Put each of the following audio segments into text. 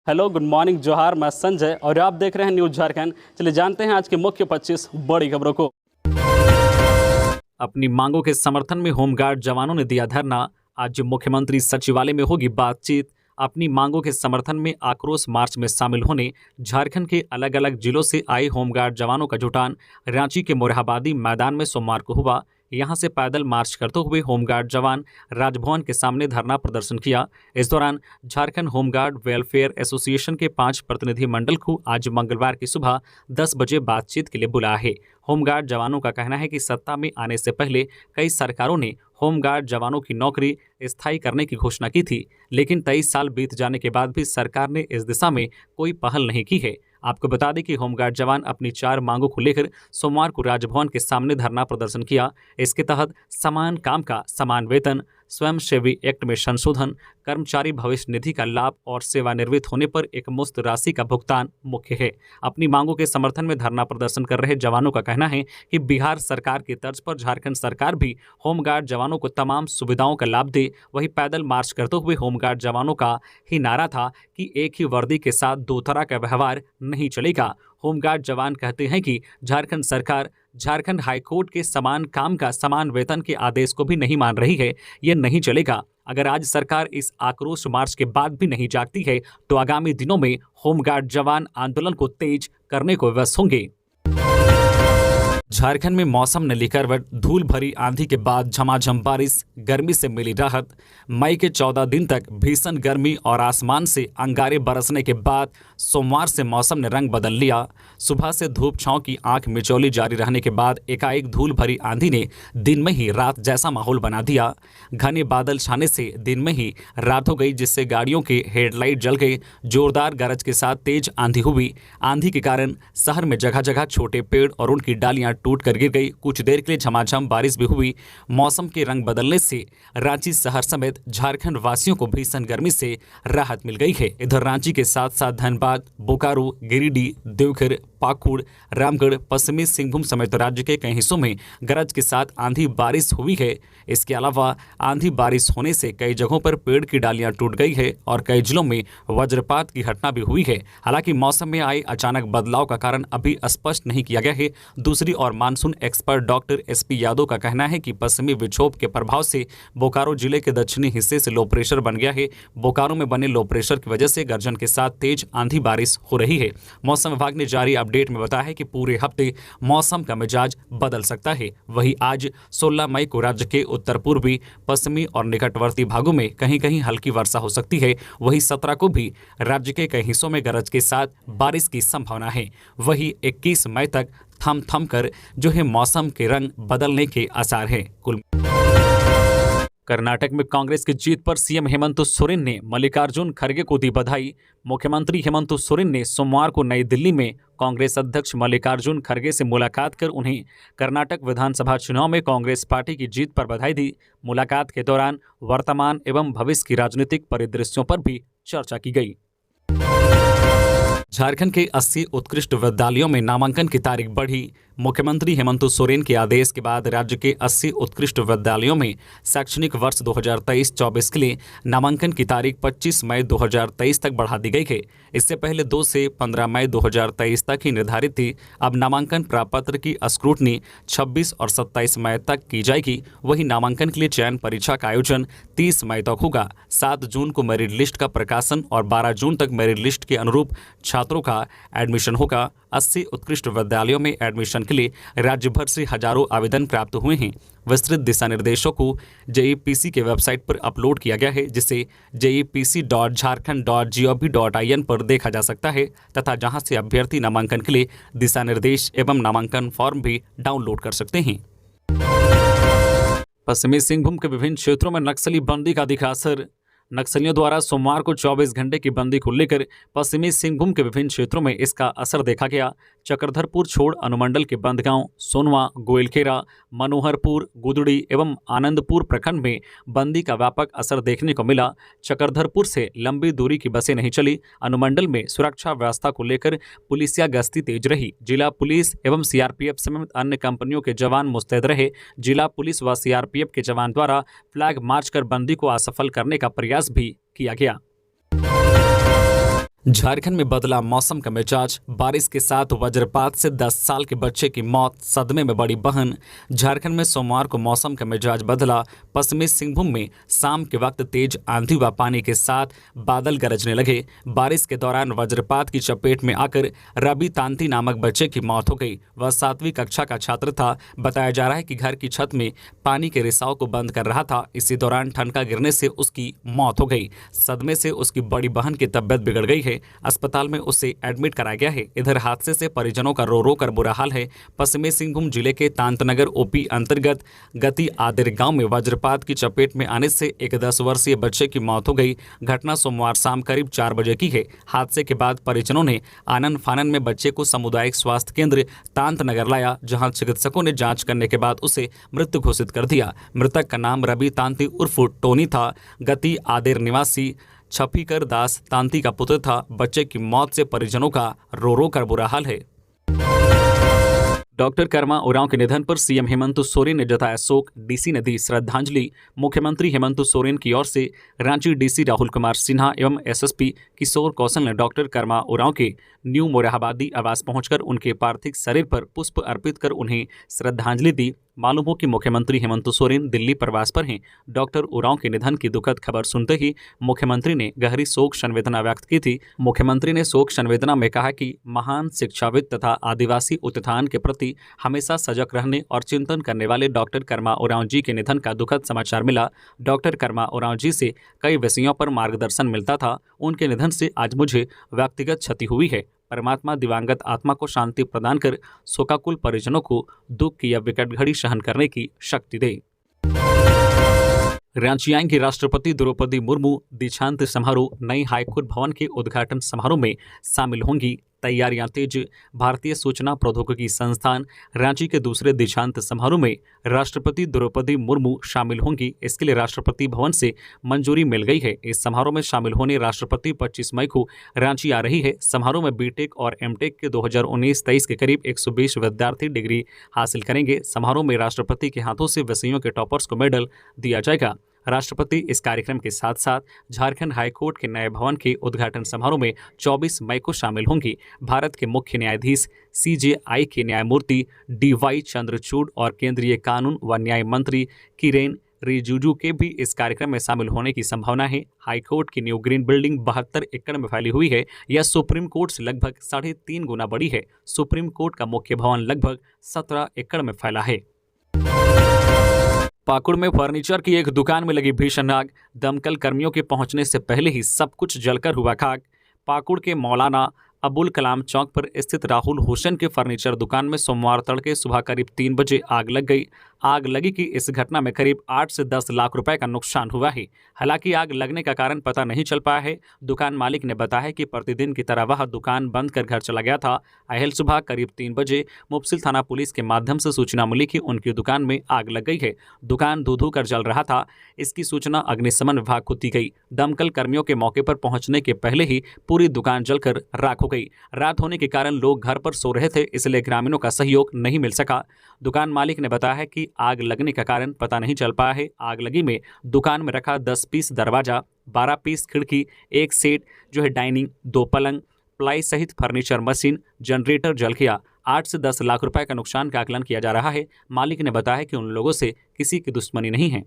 Hello, good morning, जोहार। मैं संजय और आप देख रहे हैं न्यूज़ झारखंड। चलिए जानते हैं आज के मुख्य 25 बड़ी खबरों को। अपनी मांगों के समर्थन में होमगार्ड जवानों ने दिया धरना। आज मुख्यमंत्री सचिवालय में होगी बातचीत। अपनी मांगों के समर्थन में आक्रोश मार्च में शामिल होने झारखंड के अलग अलग जिलों से आए होमगार्ड जवानों का जुटान रांची के मोरहाबादी मैदान में सोमवार को हुआ। यहां से पैदल मार्च करते हुए होमगार्ड जवान राजभवन के सामने धरना प्रदर्शन किया। इस दौरान झारखंड होमगार्ड वेलफेयर एसोसिएशन के 5 प्रतिनिधि मंडल को आज मंगलवार की सुबह 10 बजे बातचीत के लिए बुलाया है। होमगार्ड जवानों का कहना है कि सत्ता में आने से पहले कई सरकारों ने होमगार्ड जवानों की नौकरी स्थायी करने की घोषणा की थी, लेकिन 23 साल बीत जाने के बाद भी सरकार ने इस दिशा में कोई पहल नहीं की है। आपको बता दें कि होमगार्ड जवान अपनी 4 मांगों को लेकर सोमवार को राजभवन के सामने धरना प्रदर्शन किया। इसके तहत समान काम का समान वेतन, स्वयंसेवी एक्ट में संशोधन, कर्मचारी भविष्य निधि का लाभ और सेवानिवृत्त होने पर एक मुश्त राशि का भुगतान मुख्य है। अपनी मांगों के समर्थन में धरना प्रदर्शन कर रहे जवानों का कहना है कि बिहार सरकार की तर्ज पर झारखंड सरकार भी होमगार्ड जवानों को तमाम सुविधाओं का लाभ दे। वहीं पैदल मार्च करते हुए होमगार्ड जवानों का ही नारा था कि एक ही वर्दी के साथ 2 तरह का व्यवहार नहीं चलेगा। होमगार्ड जवान कहते हैं कि झारखंड सरकार झारखंड हाईकोर्ट के समान काम का समान वेतन के आदेश को भी नहीं मान रही है। ये नहीं चलेगा। अगर आज सरकार इस आक्रोश मार्च के बाद भी नहीं जागती है तो आगामी दिनों में होमगार्ड जवान आंदोलन को तेज करने को विवश होंगे। झारखंड में मौसम ने ली करवट। धूल भरी आंधी के बाद झमाझम बारिश, गर्मी से मिली राहत। मई के 14 दिन तक भीषण गर्मी और आसमान से अंगारे बरसने के बाद सोमवार से मौसम ने रंग बदल लिया। सुबह से धूप छांव की आंख मिचौली जारी रहने के बाद एकाएक धूल भरी आंधी ने दिन में ही रात जैसा माहौल बना दिया। घने बादल छाने से दिन में ही रात हो गई, जिससे गाड़ियों के हेडलाइट जल गए। जोरदार गरज के साथ तेज आंधी हुई। आंधी के कारण शहर में जगह जगह छोटे पेड़ और उनकी डालियां टूट कर गिर गई। कुछ देर के लिए झमाझम बारिश भी हुई। मौसम के रंग बदलने से रांची शहर समेत झारखंड वासियों को भीषण गर्मी से राहत मिल गई है। इधर रांची के साथ साथ धनबाद, बोकारो, गिरिडीह, देवघर, पाकुड़, रामगढ़, पश्चिमी सिंहभूम समेत राज्य के कई हिस्सों में गरज के साथ आंधी बारिश हुई है। इसके अलावा आंधी बारिश होने से कई जगहों पर पेड़ की डालियां टूट गई है और कई जिलों में वज्रपात की घटना भी हुई है। हालांकि मौसम में आए अचानक बदलाव का कारण अभी स्पष्ट नहीं किया गया है। दूसरी ओर monsoon expert doctor SP Yadav का कहना है कि पश्चिमी विक्षोभ के प्रभाव से बोकारो जिले के दक्षिणी हिस्से से लो प्रेशर बन गया है। बोकारो में बने लो प्रेशर की वजह से गर्जन के साथ तेज आंधी बारिश हो रही है। मौसम विभाग ने जारी अपडेट में बताया है कि पूरे हफ्ते मौसम का मिजाज बदल सकता है। वहीं आज 16 मई को राज्य के उत्तर पूर्वी, पश्चिमी और निकटवर्ती भागों में कहीं कहीं हल्की वर्षा हो सकती है। वहीं 17 को भी राज्य के कई हिस्सों में गरज के साथ बारिश की संभावना है। वहीं 21 मई तक थम थम कर जो है मौसम के रंग बदलने के आसार हैं। कर्नाटक में कांग्रेस की जीत पर सीएम हेमंत सोरेन ने मल्लिकार्जुन खड़गे को दी बधाई। मुख्यमंत्री हेमंत सोरेन ने सोमवार को नई दिल्ली में कांग्रेस अध्यक्ष मल्लिकार्जुन खड़गे से मुलाकात कर उन्हें कर्नाटक विधानसभा चुनाव में कांग्रेस पार्टी की जीत पर बधाई दी। मुलाकात के दौरान वर्तमान एवं भविष्य की राजनीतिक परिदृश्यों पर भी चर्चा की गई। झारखंड के 80 उत्कृष्ट विद्यालयों में नामांकन की तारीख बढ़ी। मुख्यमंत्री हेमंत सोरेन के आदेश के बाद राज्य के 80 उत्कृष्ट विद्यालयों में शैक्षणिक वर्ष 2023-24 के लिए नामांकन की तारीख 25 मई 2023 तक बढ़ा दी गई है। इससे पहले 2 से 15 मई 2023 तक ही निर्धारित थी। अब नामांकन प्रापत्र की स्क्रूटनी 26 और 27 मई तक की जाएगी। वहीं नामांकन के लिए चयन परीक्षा का आयोजन 30 मई तक होगा। 7 जून को मेरिट लिस्ट का प्रकाशन और 12 जून तक मेरिट लिस्ट के अनुरूप छात्रों का एडमिशन होगा। 80 उत्कृष्ट विद्यालयों में एडमिशन के लिए राज्य भर से हजारों आवेदन प्राप्त हुए हैं। विस्तृत दिशा निर्देशों को जेईपीसी के वेबसाइट पर अपलोड किया गया है, जिसे jeepc.jharkhand.gov.in पर देखा जा सकता है तथा जहां से अभ्यर्थी नामांकन के लिए दिशा निर्देश एवं नामांकन फॉर्म भी डाउनलोड कर सकते हैं। पश्चिमी सिंहभूम के विभिन्न क्षेत्रों में नक्सली बंदी का दिखा असर। नक्सलियों द्वारा सोमवार को 24 घंटे की बंदी को लेकर पश्चिमी सिंहभूम के विभिन्न क्षेत्रों में इसका असर देखा गया। चक्रधरपुर छोड़ अनुमंडल के बंदगांव, सोनवा, गोइलकेरा, मनोहरपुर, गुदड़ी एवं आनंदपुर प्रखंड में बंदी का व्यापक असर देखने को मिला। चक्रधरपुर से लंबी दूरी की बसें नहीं चली। अनुमंडल में सुरक्षा व्यवस्था को लेकर पुलिसिया गश्ती तेज रही। जिला पुलिस एवं सीआरपीएफ समेत अन्य कंपनियों के जवान मुस्तैद रहे। जिला पुलिस व सीआरपीएफ के जवान द्वारा फ्लैग मार्च कर बंदी को असफल करने का प्रयास भी किया गया। झारखंड में बदला मौसम का मिजाज, बारिश के साथ वज्रपात से 10 साल के बच्चे की मौत, सदमे में बड़ी बहन। झारखंड में सोमवार को मौसम का मिजाज बदला। पश्चिमी सिंहभूम में शाम के वक्त तेज आंधी व पानी के साथ बादल गरजने लगे। बारिश के दौरान वज्रपात की चपेट में आकर रवि तांती नामक बच्चे की मौत हो गई। वह 7वीं कक्षा का छात्र था। बताया जा रहा है कि घर की छत में पानी के रिसाव को बंद कर रहा था। इसी दौरान ठनका गिरने से उसकी मौत हो गई। सदमे से उसकी बड़ी बहन की तबीयत बिगड़ गई है। अस्पताल में उसे एडमिट कराया गया है। इधर हादसे से परिजनों का रो रो कर बुरा हाल है। पश्चिमी सिंहभूम जिले के तांतनगर ओपी अंतर्गत गति आदिर गांव में वज्रपात की चपेट में आने से एक 10 वर्षीय बच्चे की मौत हो गई। घटना सोमवार शाम करीब 4 बजे की है। हादसे के बाद परिजनों ने आनन फानन में बच्चे को सामुदायिक स्वास्थ्य केंद्र तांतनगर लाया, जहां चिकित्सकों ने जांच करने के बाद उसे मृत घोषित कर दिया। मृतक का नाम रवि तांती उर्फ टोनी था। गति आदिर निवासी छपीकर दास तांती का पुत्र था। बच्चे की मौत से परिजनों का रो रो कर बुरा हाल है। डॉक्टर कर्मा उरांव के निधन पर सीएम हेमंत सोरेन ने जताया शोक, डीसी ने दी श्रद्धांजलि। मुख्यमंत्री हेमंत सोरेन की ओर से रांची डीसी राहुल कुमार सिन्हा एवं एसएसपी किशोर कौशल ने डॉक्टर कर्मा उरांव के न्यू मोरहाबादी आवास पहुंचकर उनके पार्थिव शरीर पर पुष्प अर्पित कर उन्हें श्रद्धांजलि दी। मालूम हो कि मुख्यमंत्री हेमंत सोरेन दिल्ली प्रवास पर हैं। डॉक्टर उरांव के निधन की दुखद खबर सुनते ही मुख्यमंत्री ने गहरी शोक संवेदना व्यक्त की थी। मुख्यमंत्री ने शोक संवेदना में कहा कि महान शिक्षाविद तथा आदिवासी उत्थान के प्रति हमेशा सजग रहने और चिंतन करने वाले डॉक्टर कर्मा उरांव जी के निधन का दुखद समाचार मिला। डॉक्टर कर्मा उरांव जी से कई विषयों पर मार्गदर्शन मिलता था। उनके निधन से आज मुझे व्यक्तिगत क्षति हुई है। परमात्मा दिवंगत आत्मा को शांति प्रदान कर शोकाकुल परिजनों को दुख की यह विकट घड़ी सहन करने की शक्ति दे। रांची आएंगी राष्ट्रपति द्रौपदी मुर्मू। दीक्षांत समारोह, नई हाईकोर्ट भवन के उद्घाटन समारोह में शामिल होंगी। तैयारियां तेज। भारतीय सूचना प्रौद्योगिकी संस्थान रांची के दूसरे दीक्षांत समारोह में राष्ट्रपति द्रौपदी मुर्मू शामिल होंगी। इसके लिए राष्ट्रपति भवन से मंजूरी मिल गई है। इस समारोह में शामिल होने राष्ट्रपति 25 मई को रांची आ रही है। समारोह में बीटेक और एमटेक के 2019-23 के करीब 120 विद्यार्थी डिग्री हासिल करेंगे। समारोह में राष्ट्रपति के हाथों से विषयों के टॉपर्स को मेडल दिया जाएगा। राष्ट्रपति इस कार्यक्रम के साथ साथ झारखंड हाईकोर्ट के नए भवन के उद्घाटन समारोह में 24 मई को शामिल होंगी। भारत के मुख्य न्यायाधीश सीजेआई के न्यायमूर्ति डीवाई चंद्रचूड़ और केंद्रीय कानून व न्याय मंत्री किरेन रिजिजू के भी इस कार्यक्रम में शामिल होने की संभावना है। हाईकोर्ट की न्यू ग्रीन बिल्डिंग 72 एकड़ में फैली हुई है। यह सुप्रीम कोर्ट से लगभग 3.5 गुना बड़ी है। सुप्रीम कोर्ट का मुख्य भवन लगभग 17 एकड़ में फैला है। पाकुड़ में फर्नीचर की एक दुकान में लगी भीषण आग। दमकल कर्मियों के पहुंचने से पहले ही सब कुछ जलकर हुआ खाक। पाकुड़ के मौलाना अबुल कलाम चौक पर स्थित राहुल हुसैन के फर्नीचर दुकान में सोमवार तड़के सुबह करीब 3 बजे आग लग गई। आग लगी कि इस घटना में करीब 8 से 10 लाख रुपए का नुकसान हुआ है। हालांकि आग लगने का कारण पता नहीं चल पाया है। दुकान मालिक ने बताया कि प्रतिदिन की तरह वह दुकान बंद कर घर चला गया था। अहल सुबह करीब 3 बजे मुफस्सिल थाना पुलिस के माध्यम से सूचना मिली कि उनकी दुकान में आग लग गई है। दुकान धू धू कर जल रहा था। इसकी सूचना अग्निशमन विभाग को दी गई। दमकल कर्मियों के मौके पर पहुंचने के पहले ही पूरी दुकान जलकर राख हो गई। रात होने के कारण लोग घर पर सो रहे थे, इसलिए ग्रामीणों का सहयोग नहीं मिल सका। दुकान मालिक ने बताया है कि आग लगने का कारण पता नहीं चल पाया है। आग लगी में दुकान में रखा 10 पीस दरवाजा, 12 पीस खिड़की, एक सेट डाइनिंग, 2 पलंग, प्लाई सहित फर्नीचर मशीन, जनरेटर जल गया। 8 से 10 लाख रुपए का नुकसान का आकलन किया जा रहा है। मालिक ने बताया कि उन लोगों से किसी की दुश्मनी नहीं है।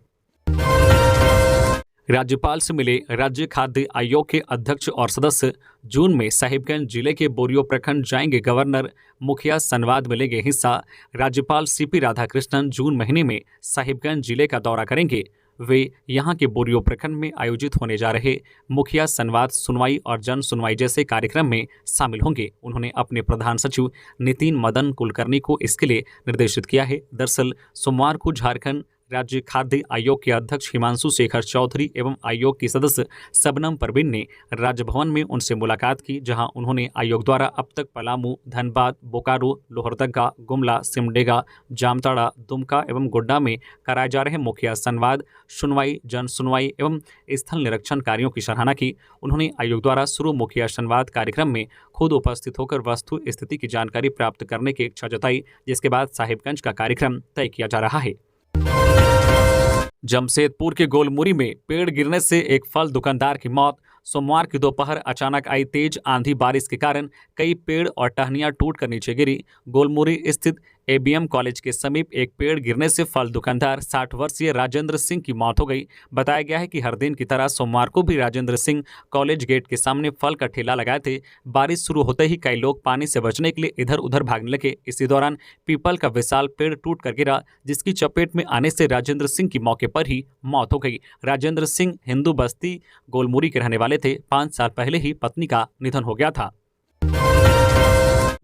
राज्यपाल से मिले राज्य खाद्य आयोग के अध्यक्ष और सदस्य। जून में साहिबगंज जिले के बोरियो प्रखंड जाएंगे गवर्नर। मुखिया संवाद में लेंगे हिस्सा। राज्यपाल सीपी राधाकृष्णन जून महीने में साहिबगंज जिले का दौरा करेंगे। वे यहां के बोरियो प्रखंड में आयोजित होने जा रहे मुखिया संवाद, सुनवाई और जन सुनवाई जैसे कार्यक्रम में शामिल होंगे। उन्होंने अपने प्रधान सचिव नितिन मदन कुलकर्णी को इसके लिए निर्देशित किया है। दरअसल सोमवार को झारखंड राज्य खाद्य आयोग के अध्यक्ष हिमांशु शेखर चौधरी एवं आयोग की सदस्य सबनम परवीन ने राजभवन में उनसे मुलाकात की, जहां उन्होंने आयोग द्वारा अब तक पलामू, धनबाद, बोकारो, लोहरदगा, गुमला, सिमडेगा, जामताड़ा, दुमका एवं गोड्डा में कराए जा रहे मुखिया संवाद, सुनवाई, जन सुनवाई एवं स्थल निरीक्षण कार्यों की सराहना की। उन्होंने आयोग द्वारा शुरू मुखिया संवाद कार्यक्रम में खुद उपस्थित होकर वस्तु स्थिति की जानकारी प्राप्त करने की इच्छा जताई, जिसके बाद साहिबगंज का कार्यक्रम तय किया जा रहा है। जमशेदपुर के गोलमुरी में पेड़ गिरने से एक फल दुकानदार की मौत। सोमवार की दोपहर अचानक आई तेज आंधी बारिश के कारण कई पेड़ और टहनियां टूटकर नीचे गिरी। गोलमुरी स्थित एबीएम कॉलेज के समीप एक पेड़ गिरने से फल दुकानदार 60 वर्षीय राजेंद्र सिंह की मौत हो गई। बताया गया है कि हर दिन की तरह सोमवार को भी राजेंद्र सिंह कॉलेज गेट के सामने फल का ठेला लगाए थे। बारिश शुरू होते ही कई लोग पानी से बचने के लिए इधर उधर भागने लगे। इसी दौरान पीपल का विशाल पेड़ टूट कर गिरा, जिसकी चपेट में आने से राजेंद्र सिंह की मौके पर ही मौत हो गई। राजेंद्र सिंह हिंदू बस्ती गोलमुरी के रहने वाले थे। 5 साल पहले ही पत्नी का निधन हो गया था।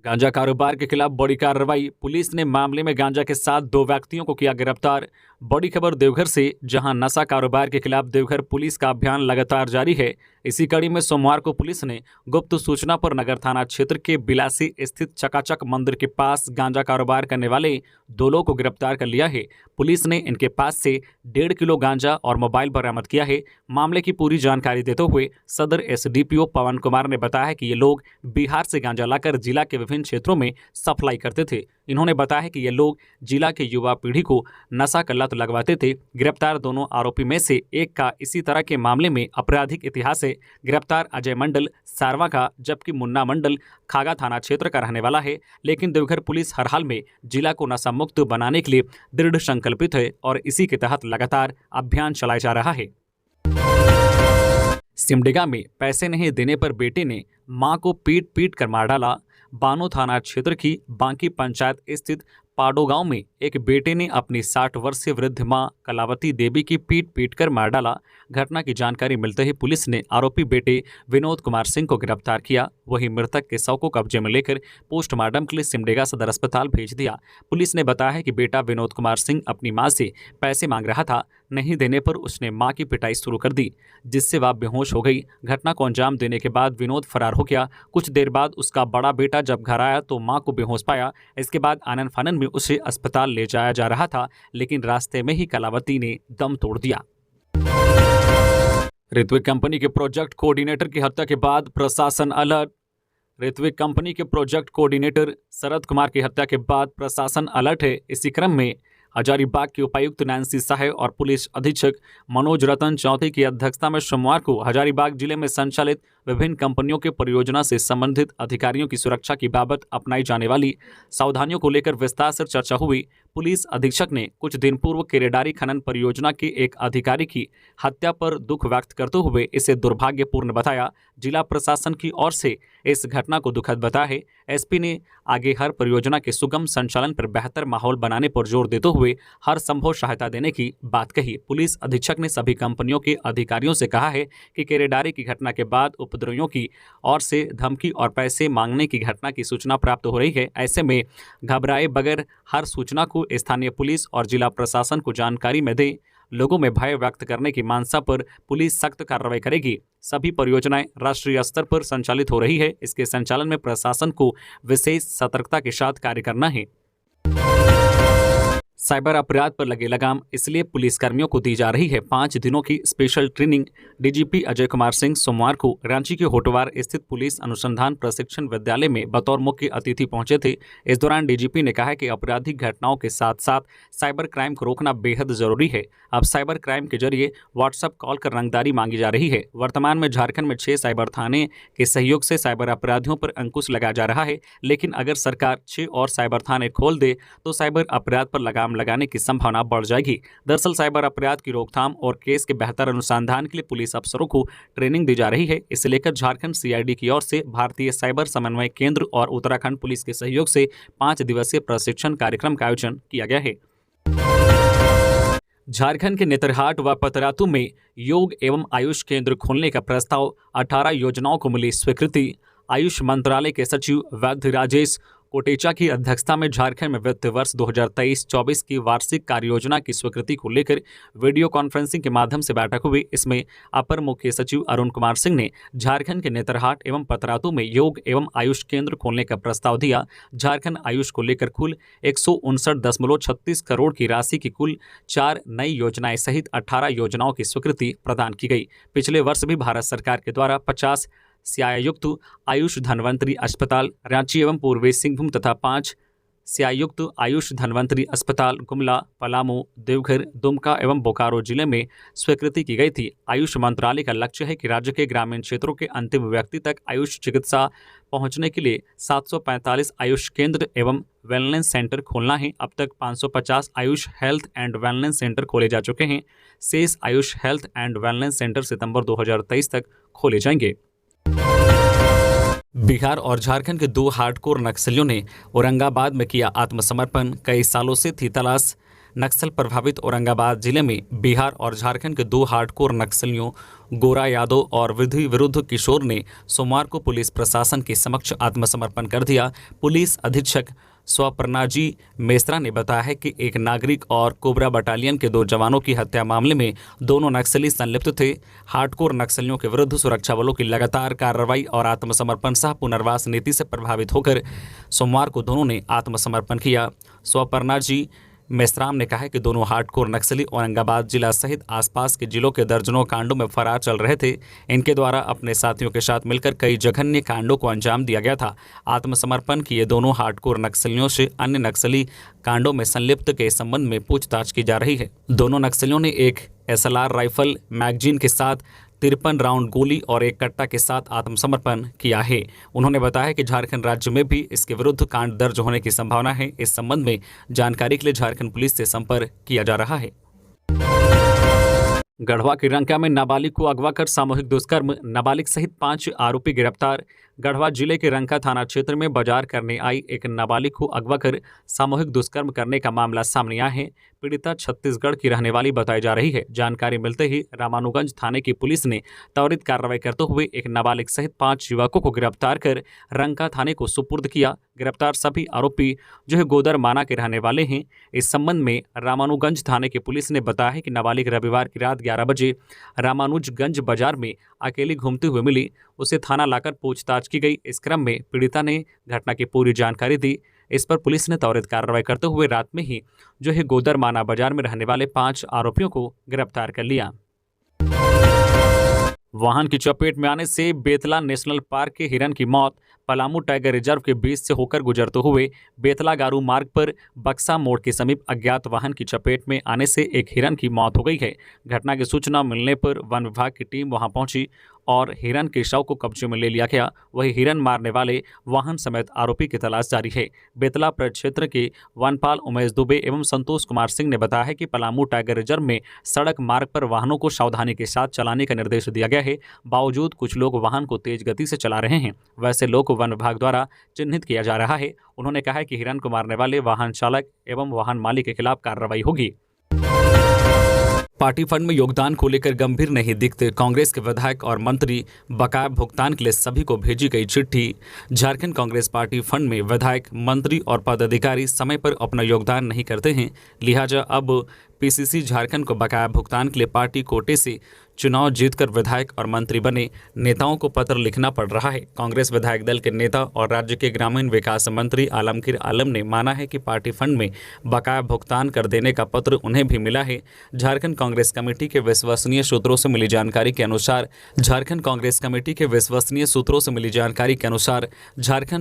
गांजा कारोबार के खिलाफ बड़ी कार्रवाई। पुलिस ने मामले में गांजा के साथ 2 व्यक्तियों को किया गिरफ्तार। बड़ी खबर देवघर से, जहां नशा कारोबार के खिलाफ देवघर पुलिस का अभियान लगातार जारी है। इसी कड़ी में सोमवार को पुलिस ने गुप्त सूचना पर नगर थाना क्षेत्र के बिलासी स्थित चकाचक मंदिर के पास गांजा कारोबार करने वाले 2 लोगों को गिरफ्तार कर लिया है। पुलिस ने इनके पास से 1.5 किलो गांजा और मोबाइल बरामद किया है। मामले की पूरी जानकारी देते हुए सदर एसडीपीओ पवन कुमार ने बताया कि ये लोग बिहार से गांजा लाकर जिला के विभिन्न क्षेत्रों में सप्लाई करते थे। इन्होंने बताया है कि ये लोग जिला के युवा पीढ़ी को नशा का लत लगवाते थे। गिरफ्तार दोनों आरोपी में से एक का इसी तरह के मामले में आपराधिक इतिहास है। गिरफ्तार अजय मंडल सारवा का, जबकि मुन्ना मंडल खागा थाना क्षेत्र का रहने वाला है। लेकिन देवघर पुलिस हर हाल में जिला को नशा मुक्त बनाने के लिए दृढ़ संकल्पित है और इसी के तहत लगातार अभियान चलाया जा रहा है। सिमडेगा में पैसे नहीं देने पर बेटे ने मां को पीट पीट कर मार डाला। बानो थाना क्षेत्र की बांकी पंचायत स्थित पाडो गांव में एक बेटे ने अपनी 60 वर्षीय वृद्ध मां कलावती देवी की पीट पीट कर मार डाला। घटना की जानकारी मिलते ही पुलिस ने आरोपी बेटे विनोद कुमार सिंह को गिरफ्तार किया। वहीं मृतक के शव को कब्जे में लेकर पोस्टमार्टम के लिए सिमडेगा सदर अस्पताल भेज दिया। पुलिस ने बताया है कि बेटा विनोद कुमार सिंह अपनी मां से पैसे मांग रहा था। नहीं देने पर उसने मां की पिटाई शुरू कर दी, जिससे वह बेहोश हो गई। घटना को अंजाम देने के बाद विनोद फरार हो गया। कुछ देर बाद उसका बड़ा बेटा जब घर आया तो मां को बेहोश पाया। इसके बाद आनन फानन में उसे अस्पताल ले जाया जा रहा था, लेकिन रास्ते में ही कलावती ने दम तोड़ दिया। ऋत्विक कंपनी के प्रोजेक्ट कोऑर्डिनेटर की हत्या के बाद प्रशासन अलर्ट। ऋत्विक कंपनी के प्रोजेक्ट कोऑर्डिनेटर शरद कुमार की हत्या के बाद प्रशासन अलर्ट है। इसी क्रम में हजारीबाग के उपायुक्त नैन्सी साहे और पुलिस अधीक्षक मनोज रतन चौधरी की अध्यक्षता में सोमवार को हजारीबाग जिले में संचालित विभिन्न कंपनियों के परियोजना से संबंधित अधिकारियों की सुरक्षा की बाबत अपनाई जाने वाली सावधानियों को लेकर विस्तार से चर्चा हुई। पुलिस अधीक्षक ने कुछ दिन पूर्व केरेडारी खनन परियोजना के एक अधिकारी की हत्या पर दुख व्यक्त करते हुए इसे दुर्भाग्यपूर्ण बताया। जिला प्रशासन की ओर से इस घटना को दुखद बताया है। एसपी ने आगे हर परियोजना के सुगम संचालन पर बेहतर माहौल बनाने पर जोर देते हुए हर संभव सहायता देने की बात कही। पुलिस अधीक्षक ने सभी कंपनियों के अधिकारियों से कहा है कि केरेडारी की घटना के बाद उपद्रवियों की ओर से धमकी और पैसे मांगने की घटना की सूचना प्राप्त हो रही है। ऐसे में घबराए बगैर हर सूचना को स्थानीय पुलिस और जिला प्रशासन को जानकारी में दें। लोगों में भय व्यक्त करने की मानसा पर पुलिस सख्त कार्रवाई करेगी। सभी परियोजनाएं राष्ट्रीय स्तर पर संचालित हो रही है। इसके संचालन में प्रशासन को विशेष सतर्कता के साथ कार्य करना है। साइबर अपराध पर लगे लगाम, इसलिए पुलिसकर्मियों को दी जा रही है 5 दिनों की special training. DGP Ajay Kumar Singh सोमवार को रांची के होटवार स्थित पुलिस अनुसंधान प्रशिक्षण विद्यालय में बतौर मुख्य अतिथि पहुंचे थे। इस दौरान डीजीपी ने कहा कि आपराधिक घटनाओं के साथ साथ साइबर क्राइम को रोकना बेहद जरूरी है। अब साइबर क्राइम के जरिए व्हाट्सएप कॉल कर रंगदारी मांगी जा रही है। वर्तमान में झारखंड में 6 साइबर थाने के सहयोग से साइबर अपराधियों पर अंकुश लगाया जा रहा है, लेकिन अगर सरकार 6 और साइबर थाने खोल दे तो साइबर अपराध पर लगाम लगाने की संभावना बढ़ जाएगी। दरअसल साइबर अपराध की रोकथाम और केस के बेहतर अनुसंधान के लिए पुलिस अफसरों को ट्रेनिंग दी जा रही है। इसे लेकर झारखंड सीआईडी की ओर से भारतीय साइबर समन्वय केंद्र और उत्तराखंड पुलिस के सहयोग से 5 दिवसीय प्रशिक्षण कार्यक्रम का आयोजन किया गया है। झारखंड के नेतरहाट व पतरातू में योग एवं आयुष केंद्र खोलने का प्रस्ताव, 18 योजनाओं को मिली स्वीकृति। आयुष मंत्रालय के सचिव वैद्य राजेश कोटेचा की अध्यक्षता में झारखंड में वित्त वर्ष 2023-24 की वार्षिक कार्ययोजना की स्वीकृति को लेकर वीडियो कॉन्फ्रेंसिंग के माध्यम से बैठक हुई। इसमें अपर मुख्य सचिव अरुण कुमार सिंह ने झारखंड के नेतरहाट एवं पतरातू में योग एवं आयुष केंद्र खोलने का प्रस्ताव दिया। झारखंड आयुष को लेकर कुल 159.36 करोड़ की राशि की कुल 4 नई योजनाएं सहित 18 योजनाओं की स्वीकृति प्रदान की गई। पिछले वर्ष भी भारत सरकार के द्वारा 50 स्यायुक्त आयुष धनवंतरी अस्पताल रांची एवं पूर्वी सिंहभूम तथा 5 से आयुक्त आयुष धन्वंतरी अस्पताल गुमला, पलामू, देवघर, दुमका एवं बोकारो जिले में स्वीकृति की गई थी। आयुष मंत्रालय का लक्ष्य है कि राज्य के ग्रामीण क्षेत्रों के अंतिम व्यक्ति तक आयुष चिकित्सा पहुंचने के लिए 745 आयुष केंद्र एवं वेलनेस सेंटर खोलना है। अब तक 550 Ayush health and wellness centre खोले जा चुके हैं। शेष Ayush health and wellness centre सितंबर 2023 तक खोले जाएंगे। बिहार और झारखंड के 2 हार्डकोर नक्सलियों ने औरंगाबाद में किया आत्मसमर्पण। कई सालों से थी तलाश। नक्सल प्रभावित औरंगाबाद जिले में बिहार और झारखंड के 2 हार्डकोर नक्सलियों गोरा यादव और विधि विरुद्ध किशोर ने सोमवार को पुलिस प्रशासन के समक्ष आत्मसमर्पण कर दिया। पुलिस अधीक्षक स्वप्नाजी मेसरा ने बताया है कि एक नागरिक और कोबरा बटालियन के 2 जवानों की हत्या मामले में दोनों नक्सली संलिप्त थे। हार्डकोर नक्सलियों के विरुद्ध सुरक्षा बलों की लगातार कार्रवाई और आत्मसमर्पण सह पुनर्वास नीति से प्रभावित होकर सोमवार को दोनों ने आत्मसमर्पण किया। स्वप्नाजी मेसराम ने कहा कि दोनों हार्डकोर नक्सली औरंगाबाद जिला सहित आसपास के जिलों के दर्जनों कांडों में फरार चल रहे थे। इनके द्वारा अपने साथियों के साथ मिलकर कई जघन्य कांडों को अंजाम दिया गया था। आत्मसमर्पण किए दोनों हार्डकोर नक्सलियों से अन्य नक्सली कांडों में संलिप्त के संबंध में पूछताछ की जा रही है। दोनों नक्सलियों ने एक SLR राइफल मैगजीन के साथ 53 राउंड गोली और एक कट्टा के साथ आत्मसमर्पण किया है। उन्होंने बताया कि झारखंड राज्य में भी इसके विरुद्ध कांड दर्ज होने की संभावना है। इस संबंध में जानकारी के लिए झारखंड पुलिस से संपर्क किया जा रहा है। गढ़वा की रंका में नाबालिग को अगवा कर सामूहिक दुष्कर्म, नाबालिग सहित 5 आरोपी गिरफ्तार। गढ़वा जिले के रंका थाना क्षेत्र में बाजार करने आई एक नाबालिग को अगवा कर सामूहिक दुष्कर्म करने का मामला सामने आया है। पीड़िता छत्तीसगढ़ की रहने वाली बताई जा रही है। जानकारी मिलते ही रामानुगंज थाने की पुलिस ने त्वरित कार्रवाई करते हुए एक नाबालिग सहित 5 युवकों को गिरफ्तार कर रंका थाने को सुपुर्द किया। गिरफ्तार सभी आरोपी जो है गोदरमाना के रहने वाले हैं। इस संबंध में रामानुगंज थाने की पुलिस ने बताया है कि नाबालिग रविवार की रात 11 बजे रामानुजगंज बाजार में अकेली घूमते हुए मिली। उसे थाना लाकर पूछताछ की गई। इस क्रम में पीड़िता ने घटना की पूरी जानकारी दी। इस पर पुलिस ने त्वरित कार्रवाई करते हुए रात में ही जो है गोदरमाना बाजार में रहने वाले 5 आरोपियों को गिरफ्तार कर लिया। वाहन की चपेट में आने से बेतला नेशनल पार्क के हिरन की मौत। पलामू टाइगर रिजर्व के बीच से होकर गुजरते हुए बेतला गारू मार्ग पर बक्सा मोड़ के समीप अज्ञात वाहन की चपेट में आने से एक हिरन की मौत हो गई है। घटना की सूचना मिलने पर वन विभाग की टीम वहां पहुंची और हिरन के शव को कब्जे में ले लिया गया। वही हिरन मारने वाले वाहन समेत आरोपी की तलाश जारी है। बेतला प्रक्षेत्र के वनपाल उमेश दुबे एवं संतोष कुमार सिंह ने बताया है कि पलामू टाइगर रिजर्व में सड़क मार्ग पर वाहनों को सावधानी के साथ चलाने का निर्देश दिया गया है। बावजूद कुछ लोग वाहन को तेज गति से चला रहे हैं। वैसे लोग को वन विभाग द्वारा चिन्हित किया जा रहा है। उन्होंने कहा है कि हिरन को मारने वाले वाहन चालक एवं वाहन मालिक के खिलाफ कार्रवाई होगी। पार्टी फंड में योगदान को लेकर गंभीर नहीं दिखते कांग्रेस के विधायक और मंत्री, बकाया भुगतान के लिए सभी को भेजी गई चिट्ठी। झारखंड कांग्रेस पार्टी फंड में विधायक, मंत्री और पदाधिकारी समय पर अपना योगदान नहीं करते हैं। लिहाजा अब PCC झारखंड को बकाया भुगतान के लिए पार्टी कोटे से चुनाव जीतकर विधायक और मंत्री बने नेताओं को पत्र लिखना पड़ रहा है। कांग्रेस विधायक दल के नेता और राज्य के ग्रामीण विकास मंत्री आलमगीर आलम ने माना है कि पार्टी फंड में बकाया भुगतान कर देने का पत्र उन्हें भी मिला है। झारखंड कांग्रेस कमेटी के विश्वसनीय सूत्रों से मिली जानकारी के अनुसार झारखंड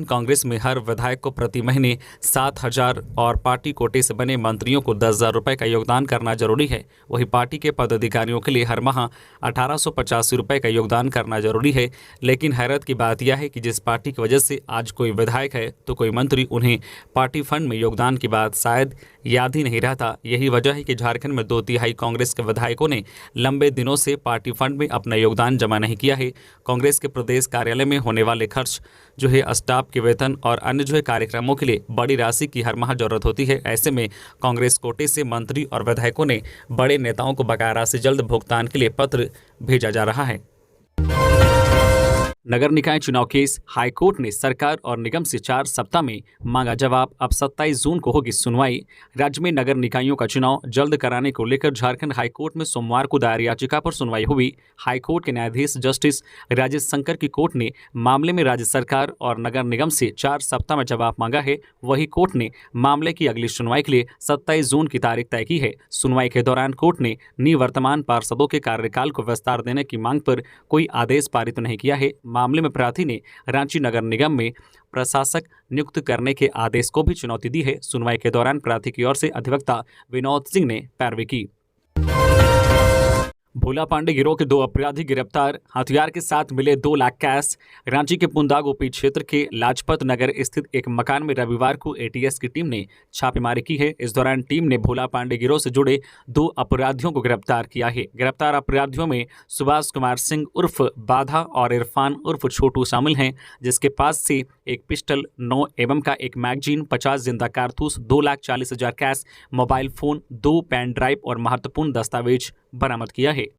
कांग्रेस में हर विधायक को प्रति महीने 7,000 और पार्टी कोटे से बने मंत्रियों को 10,000 रुपये का योगदान करना जरूरी है। वही पार्टी के पदाधिकारियों के लिए हर माह 1885 रुपये का योगदान करना जरूरी है। लेकिन हैरत की बात यह है कि जिस पार्टी की वजह से आज कोई विधायक है तो कोई मंत्री उन्हें पार्टी फंड में योगदान की बात शायद याद ही नहीं रहता। यही वजह है कि झारखंड में 2/3 कांग्रेस के विधायकों ने लंबे दिनों से पार्टी फंड में अपना योगदान जमा नहीं किया है। कांग्रेस के प्रदेश कार्यालय में होने वाले खर्च जो है, स्टाफ के वेतन और अन्य जो है कार्यक्रमों के लिए बड़ी राशि की हर माह जरूरत होती है। ऐसे में कांग्रेस कोटे से मंत्री और विधायकों ने बड़े नेताओं को बकाया राशि जल्द भुगतान के लिए पत्र भेजा जा रहा है। नगर निकाय चुनाव केस, हाईकोर्ट ने सरकार और निगम से 4 सप्ताह में मांगा जवाब। अब 27 जून को होगी सुनवाई। राज्य में नगर निकायों का चुनाव जल्द कराने को लेकर झारखंड हाईकोर्ट में सोमवार को दायर याचिका पर सुनवाई हुई। हाईकोर्ट के न्यायाधीश जस्टिस राजेश शंकर की कोर्ट ने मामले में राज्य सरकार और नगर निगम से 4 सप्ताह में जवाब मांगा है। वही कोर्ट ने मामले की अगली सुनवाई के लिए 27 जून की तारीख तय की है। सुनवाई के दौरान कोर्ट ने निवर्तमान पार्षदों के कार्यकाल को विस्तार देने की मांग पर कोई आदेश पारित नहीं किया है। मामले में अपराधी ने रांची नगर निगम में प्रशासक नियुक्त करने के आदेश को भी चुनौती दी है। सुनवाई के दौरान अपराधी की ओर से अधिवक्ता विनोद सिंह ने पैरवी की। भोला पांडे गिरोह के 2 अपराधी गिरफ्तार, हथियार के साथ मिले 2 लाख कैश। रांची के पुंदागोपी क्षेत्र के लाजपत नगर स्थित एक मकान में रविवार को एटीएस की टीम ने छापेमारी की है। इस दौरान टीम ने भोला पांडे गिरोह से जुड़े 2 अपराधियों को गिरफ्तार किया है। गिरफ्तार अपराधियों में सुभाष कुमार सिंह उर्फ बाधा और इरफान उर्फ छोटू शामिल हैं, जिसके पास से एक पिस्टल, 9 एवं का एक मैगजीन, 50 जिंदा कारतूस, 2,40,000 cash, mobile phone, 2 pen drive और महत्वपूर्ण दस्तावेज बरामद किया है।